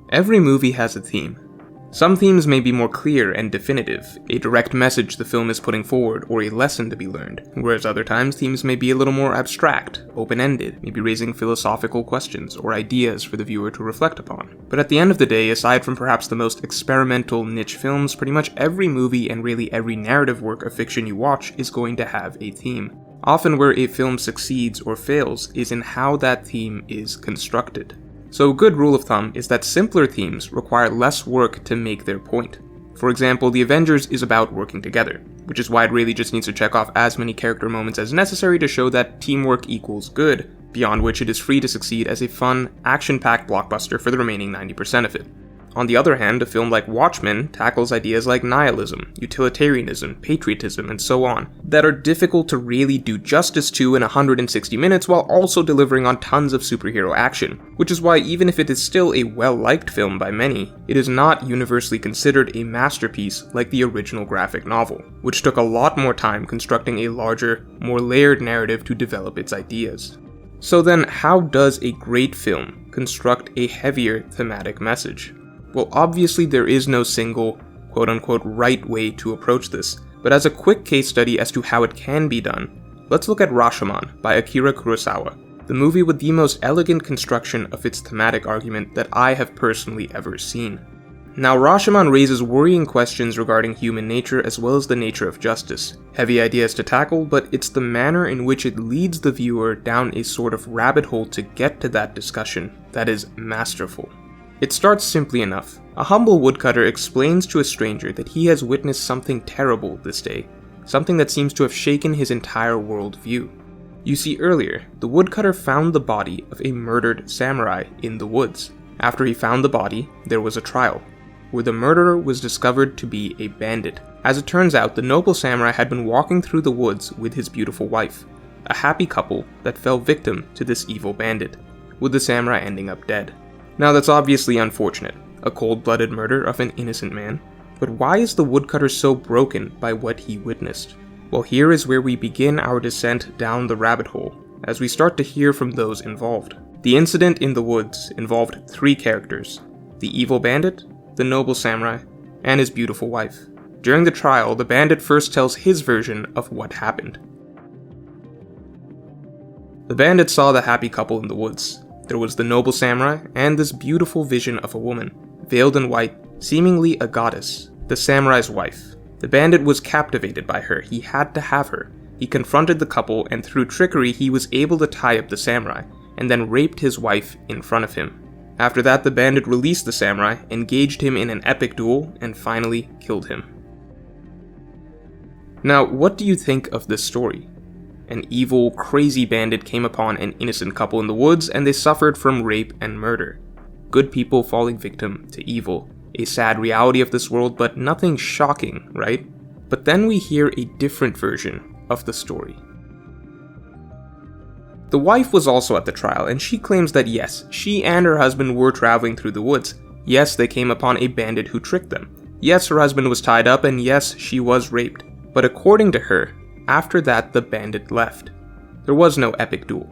Every movie has a theme. Some themes may be more clear and definitive, a direct message the film is putting forward or a lesson to be learned, whereas other times themes may be a little more abstract, open-ended, maybe raising philosophical questions or ideas for the viewer to reflect upon. But at the end of the day, aside from perhaps the most experimental niche films, pretty much every movie and really every narrative work of fiction you watch is going to have a theme. Often where a film succeeds or fails is in how that theme is constructed. So a good rule of thumb is that simpler themes require less work to make their point. For example, The Avengers is about working together, which is why it really just needs to check off as many character moments as necessary to show that teamwork equals good, beyond which it is free to succeed as a fun, action-packed blockbuster for the remaining 90% of it. On the other hand, a film like Watchmen tackles ideas like nihilism, utilitarianism, patriotism, and so on, that are difficult to really do justice to in 160 minutes while also delivering on tons of superhero action, which is why even if it is still a well-liked film by many, it is not universally considered a masterpiece like the original graphic novel, which took a lot more time constructing a larger, more layered narrative to develop its ideas. So then, how does a great film construct a heavier thematic message? Well, obviously there is no single, quote-unquote, right way to approach this, but as a quick case study as to how it can be done, let's look at Rashomon by Akira Kurosawa, the movie with the most elegant construction of its thematic argument that I have personally ever seen. Now, Rashomon raises worrying questions regarding human nature as well as the nature of justice. Heavy ideas to tackle, but it's the manner in which it leads the viewer down a sort of rabbit hole to get to that discussion that is masterful. It starts simply enough. A humble woodcutter explains to a stranger that he has witnessed something terrible this day, something that seems to have shaken his entire worldview. You see, earlier, the woodcutter found the body of a murdered samurai in the woods. After he found the body, there was a trial, where the murderer was discovered to be a bandit. As it turns out, the noble samurai had been walking through the woods with his beautiful wife, a happy couple that fell victim to this evil bandit, with the samurai ending up dead. Now that's obviously unfortunate, a cold-blooded murder of an innocent man, but why is the woodcutter so broken by what he witnessed? Well, here is where we begin our descent down the rabbit hole, as we start to hear from those involved. The incident in the woods involved three characters: the evil bandit, the noble samurai, and his beautiful wife. During the trial, the bandit first tells his version of what happened. The bandit saw the happy couple in the woods. There was the noble samurai and this beautiful vision of a woman, veiled in white, seemingly a goddess, the samurai's wife. The bandit was captivated by her, he had to have her. He confronted the couple, and through trickery he was able to tie up the samurai, and then raped his wife in front of him. After that, the bandit released the samurai, engaged him in an epic duel, and finally killed him. Now, what do you think of this story? An evil, crazy bandit came upon an innocent couple in the woods, and they suffered from rape and murder. Good people falling victim to evil. A sad reality of this world, but nothing shocking, right? But then we hear a different version of the story. The wife was also at the trial, and she claims that yes, she and her husband were traveling through the woods. Yes, they came upon a bandit who tricked them. Yes, her husband was tied up, and yes, she was raped. But according to her, after that, the bandit left. There was no epic duel.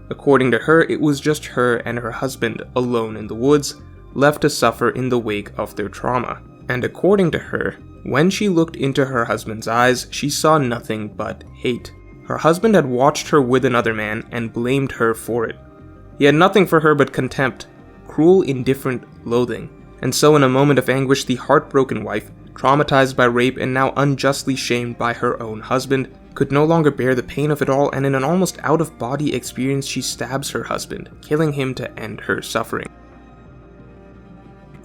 According to her, it was just her and her husband alone in the woods, left to suffer in the wake of their trauma. And according to her, when she looked into her husband's eyes, she saw nothing but hate. Her husband had watched her with another man and blamed her for it. He had nothing for her but contempt, cruel, indifferent loathing. And so in a moment of anguish, the heartbroken wife, traumatized by rape and now unjustly shamed by her own husband, could no longer bear the pain of it all, and in an almost out-of-body experience she stabs her husband, killing him to end her suffering.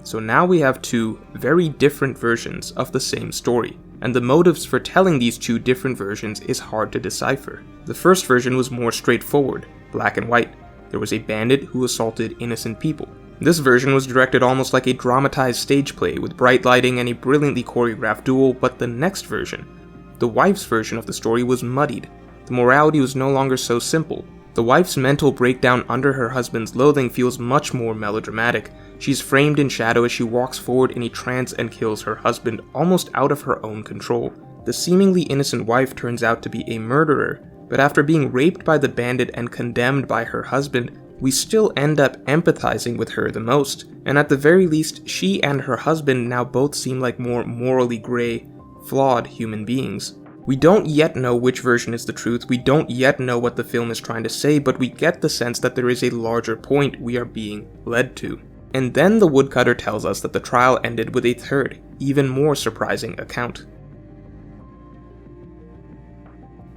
So now we have two very different versions of the same story, and the motives for telling these two different versions is hard to decipher. The first version was more straightforward, black and white. There was a bandit who assaulted innocent people. This version was directed almost like a dramatized stage play with bright lighting and a brilliantly choreographed duel, but the next version, the wife's version of the story, was muddied. The morality was no longer so simple. The wife's mental breakdown under her husband's loathing feels much more melodramatic. She's framed in shadow as she walks forward in a trance and kills her husband, almost out of her own control. The seemingly innocent wife turns out to be a murderer, but after being raped by the bandit and condemned by her husband, we still end up empathizing with her the most, and at the very least, she and her husband now both seem like more morally gray, flawed human beings. We don't yet know which version is the truth, we don't yet know what the film is trying to say, but we get the sense that there is a larger point we are being led to. And then the woodcutter tells us that the trial ended with a third, even more surprising account.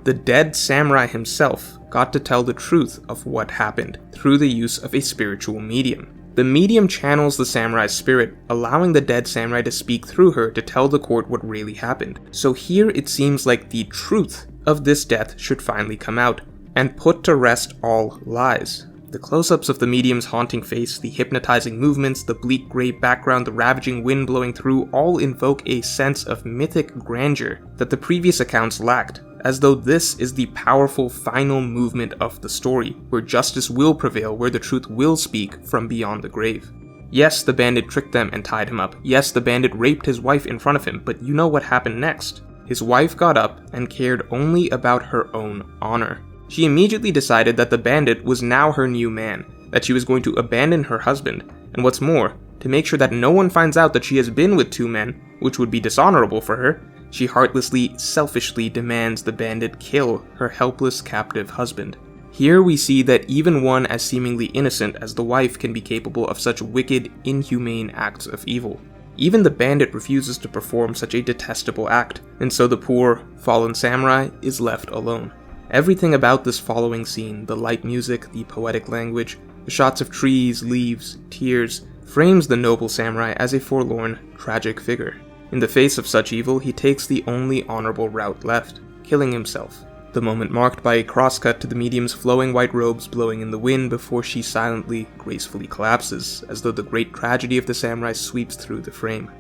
The dead samurai himself got to tell the truth of what happened through the use of a spiritual medium. The medium channels the samurai's spirit, allowing the dead samurai to speak through her to tell the court what really happened. So here it seems like the truth of this death should finally come out, and put to rest all lies. The close-ups of the medium's haunting face, the hypnotizing movements, the bleak gray background, the ravaging wind blowing through all invoke a sense of mythic grandeur that the previous accounts lacked, as though this is the powerful final movement of the story, where justice will prevail, where the truth will speak from beyond the grave. Yes, the bandit tricked them and tied him up. Yes, the bandit raped his wife in front of him, but you know what happened next. His wife got up and cared only about her own honor. She immediately decided that the bandit was now her new man, that she was going to abandon her husband, and what's more, to make sure that no one finds out that she has been with two men, which would be dishonorable for her, she heartlessly, selfishly demands the bandit kill her helpless captive husband. Here we see that even one as seemingly innocent as the wife can be capable of such wicked, inhumane acts of evil. Even the bandit refuses to perform such a detestable act, and so the poor, fallen samurai is left alone. Everything about this following scene, the light music, the poetic language, the shots of trees, leaves, tears, frames the noble samurai as a forlorn, tragic figure. In the face of such evil, he takes the only honorable route left, killing himself. The moment marked by a crosscut to the medium's flowing white robes blowing in the wind before she silently, gracefully collapses, as though the great tragedy of the samurai sweeps through the frame.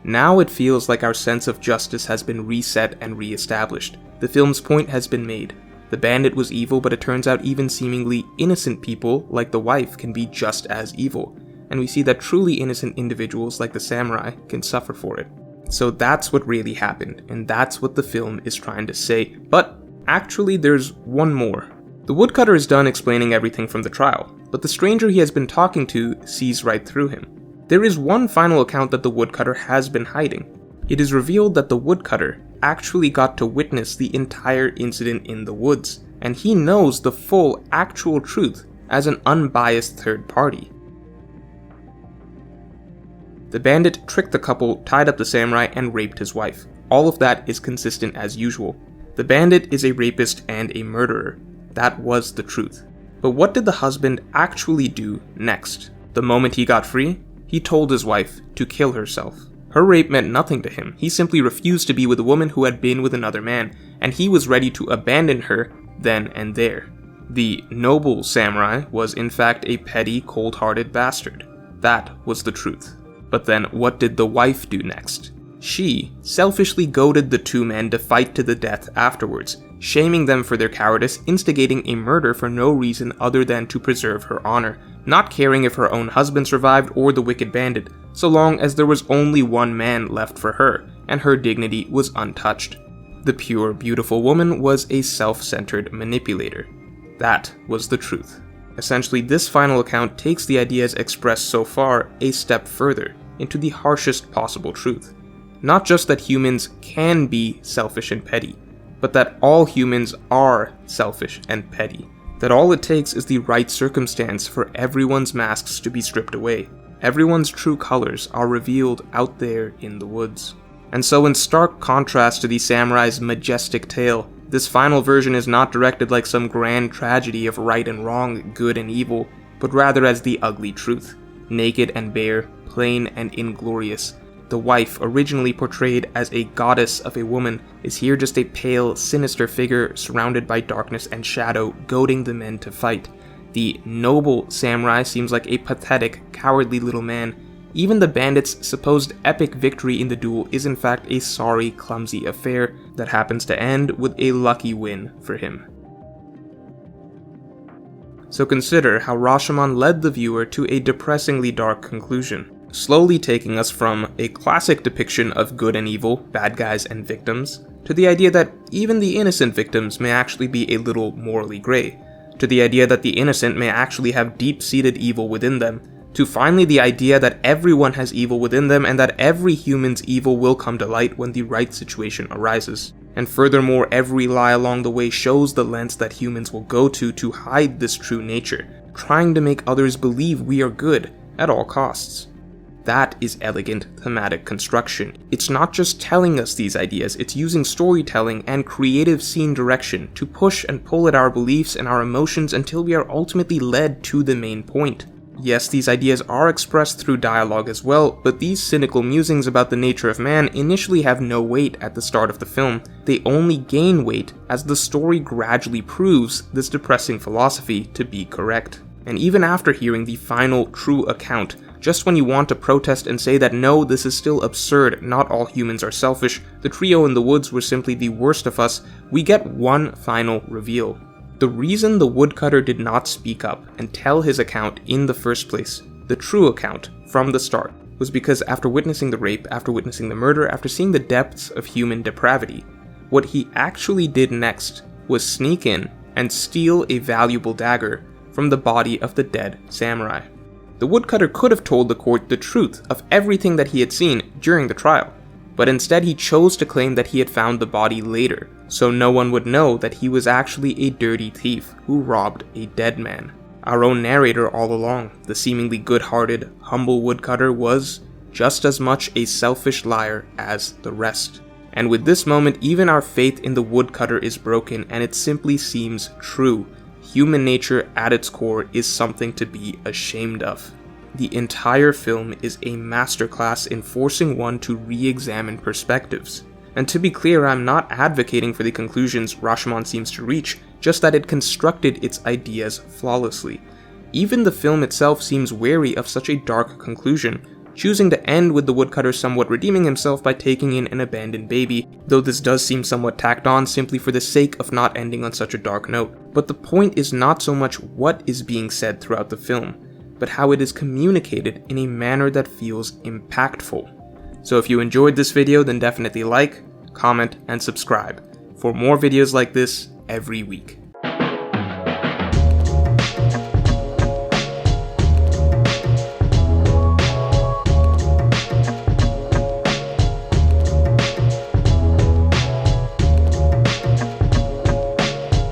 Now it feels like our sense of justice has been reset and re-established. The film's point has been made. The bandit was evil, but it turns out even seemingly innocent people, like the wife, can be just as evil. And we see that truly innocent individuals like the samurai can suffer for it. So that's what really happened, and that's what the film is trying to say. But actually there's one more. The woodcutter is done explaining everything from the trial, but the stranger he has been talking to sees right through him. There is one final account that the woodcutter has been hiding. It is revealed that the woodcutter actually got to witness the entire incident in the woods, and he knows the full actual truth as an unbiased third party. The bandit tricked the couple, tied up the samurai, and raped his wife. All of that is consistent as usual. The bandit is a rapist and a murderer. That was the truth. But what did the husband actually do next? The moment he got free, he told his wife to kill herself. Her rape meant nothing to him. He simply refused to be with a woman who had been with another man, and he was ready to abandon her then and there. The noble samurai was in fact a petty, cold-hearted bastard. That was the truth. But then what did the wife do next? She selfishly goaded the two men to fight to the death afterwards, shaming them for their cowardice, instigating a murder for no reason other than to preserve her honor, not caring if her own husband survived or the wicked bandit, so long as there was only one man left for her, and her dignity was untouched. The pure, beautiful woman was a self-centered manipulator. That was the truth. Essentially, this final account takes the ideas expressed so far a step further, into the harshest possible truth. Not just that humans can be selfish and petty, but that all humans are selfish and petty. That all it takes is the right circumstance for everyone's masks to be stripped away. Everyone's true colors are revealed out there in the woods. And so in stark contrast to the samurai's majestic tale, this final version is not directed like some grand tragedy of right and wrong, good and evil, but rather as the ugly truth. Naked and bare, plain and inglorious. The wife, originally portrayed as a goddess of a woman, is here just a pale, sinister figure surrounded by darkness and shadow, goading the men to fight. The noble samurai seems like a pathetic, cowardly little man. Even the bandit's supposed epic victory in the duel is in fact a sorry, clumsy affair that happens to end with a lucky win for him. So consider how Rashomon led the viewer to a depressingly dark conclusion, slowly taking us from a classic depiction of good and evil, bad guys and victims, to the idea that even the innocent victims may actually be a little morally gray, to the idea that the innocent may actually have deep-seated evil within them, to finally the idea that everyone has evil within them and that every human's evil will come to light when the right situation arises. And furthermore, every lie along the way shows the lengths that humans will go to hide this true nature, trying to make others believe we are good at all costs. That is elegant thematic construction. It's not just telling us these ideas, it's using storytelling and creative scene direction to push and pull at our beliefs and our emotions until we are ultimately led to the main point. Yes, these ideas are expressed through dialogue as well, but these cynical musings about the nature of man initially have no weight at the start of the film. They only gain weight as the story gradually proves this depressing philosophy to be correct. And even after hearing the final true account, just when you want to protest and say that no, this is still absurd, not all humans are selfish, the trio in the woods were simply the worst of us, we get one final reveal. The reason the woodcutter did not speak up and tell his account in the first place, the true account from the start, was because after witnessing the rape, after witnessing the murder, after seeing the depths of human depravity, what he actually did next was sneak in and steal a valuable dagger from the body of the dead samurai. The woodcutter could have told the court the truth of everything that he had seen during the trial, but instead he chose to claim that he had found the body later, so no one would know that he was actually a dirty thief who robbed a dead man. Our own narrator all along, the seemingly good-hearted, humble woodcutter, was just as much a selfish liar as the rest. And with this moment, even our faith in the woodcutter is broken, and it simply seems true. Human nature at its core is something to be ashamed of. The entire film is a masterclass in forcing one to re-examine perspectives. And to be clear, I'm not advocating for the conclusions Rashomon seems to reach, just that it constructed its ideas flawlessly. Even the film itself seems wary of such a dark conclusion, choosing to end with the woodcutter somewhat redeeming himself by taking in an abandoned baby, though this does seem somewhat tacked on simply for the sake of not ending on such a dark note. But the point is not so much what is being said throughout the film, but how it is communicated in a manner that feels impactful. So if you enjoyed this video, then definitely like, comment, and subscribe for more videos like this every week.